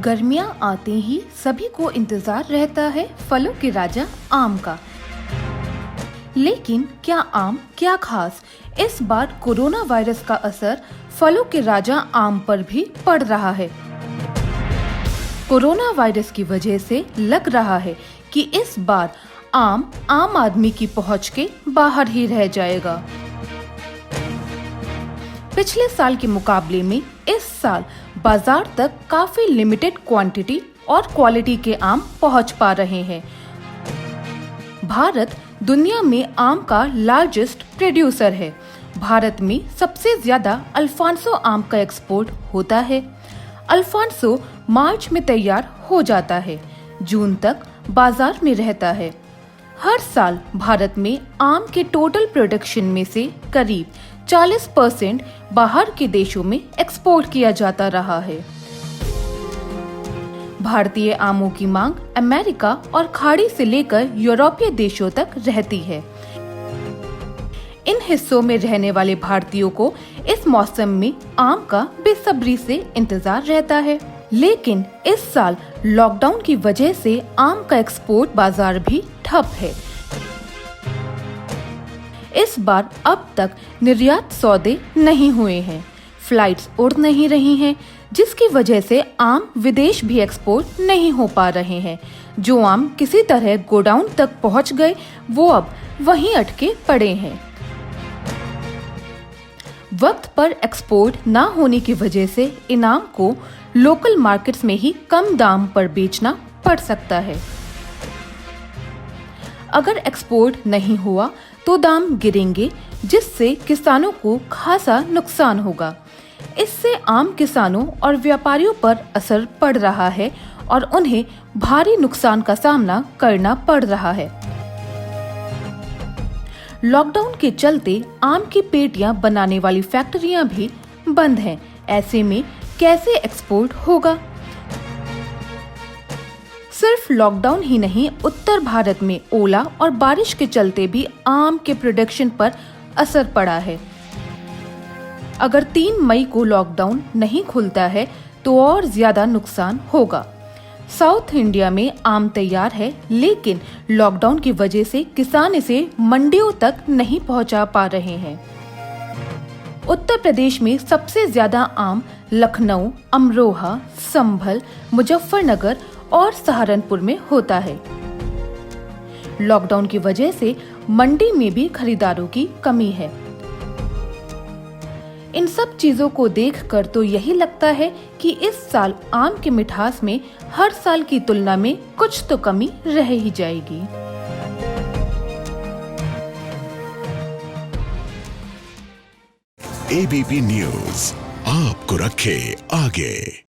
गर्मियां आते ही सभी को इंतजार रहता है फलों के राजा आम का। लेकिन क्या खास इस बार कोरोना वायरस का असर फलों के राजा आम पर भी पड़ रहा है। कोरोना वायरस की वजह से लग रहा है कि इस बार आम आदमी की पहुंच के बाहर ही रह जाएगा। पिछले साल के मुकाबले में इस साल बाजार तक काफी लिमिटेड क्वांटिटी और क्वालिटी के आम पहुंच पा रहे हैं। भारत दुनिया में आम का लार्जेस्ट प्रोड्यूसर है। भारत में सबसे ज्यादा अल्फांसो आम का एक्सपोर्ट होता है। अल्फांसो मार्च में तैयार हो जाता है, जून तक बाजार में रहता है। हर साल भारत में आम के टोटल प्रोडक्शन में से करीब 40% बाहर के देशों में एक्सपोर्ट किया जाता रहा है। भारतीय आमों की मांग अमेरिका और खाड़ी से लेकर यूरोपीय देशों तक रहती है। इन हिस्सों में रहने वाले भारतीयों को इस मौसम में आम का बेसब्री से इंतजार रहता है। लेकिन इस साल लॉकडाउन की वजह से आम का एक्सपोर्ट बाजार भी ठप है। इस बार अब तक निर्यात सौदे नहीं हुए हैं, फ्लाइट्स उड़ नहीं रही हैं, जिसकी वजह से आम विदेश भी एक्सपोर्ट नहीं हो पा रहे हैं। जो आम किसी तरह गोडाउन तक पहुंच गए, वो अब वहीं अटके पड़े हैं। वक्त पर एक्सपोर्ट ना होने की वजह से इन आम को लोकल मार्केट्स में ही कम दाम पर बेचना पड़ सकता है। अगर एक्सपोर्ट नहीं हुआ तो दाम गिरेंगे, जिससे किसानों को खासा नुकसान होगा। इससे आम किसानों और व्यापारियों पर असर पड़ रहा है और उन्हें भारी नुकसान का सामना करना पड़ रहा है। लॉकडाउन के चलते आम की पेटियां बनाने वाली फैक्ट्रियां भी बंद हैं। ऐसे में कैसे एक्सपोर्ट होगा? सिर्फ लॉकडाउन ही नहीं, उत्तर भारत में ओला और बारिश के चलते भी आम के प्रोडक्शन पर असर पड़ा है। अगर 3 मई को लॉकडाउन नहीं खुलता है तो और ज्यादा नुकसान होगा। साउथ इंडिया में आम तैयार है, लेकिन लॉकडाउन की वजह से किसान इसे मंडियों तक नहीं पहुंचा पा रहे हैं। उत्तर प्रदेश में सबसे ज्यादा आम लखनऊ, अमरोहा, संभल, मुजफ्फरनगर और सहारनपुर में होता है। लॉकडाउन की वजह से मंडी में भी खरीदारों की कमी है। इन सब चीजों को देखकर तो यही लगता है कि इस साल आम की मिठास में हर साल की तुलना में कुछ तो कमी रह ही जाएगी। एबीपी न्यूज़ आपको रखे आगे।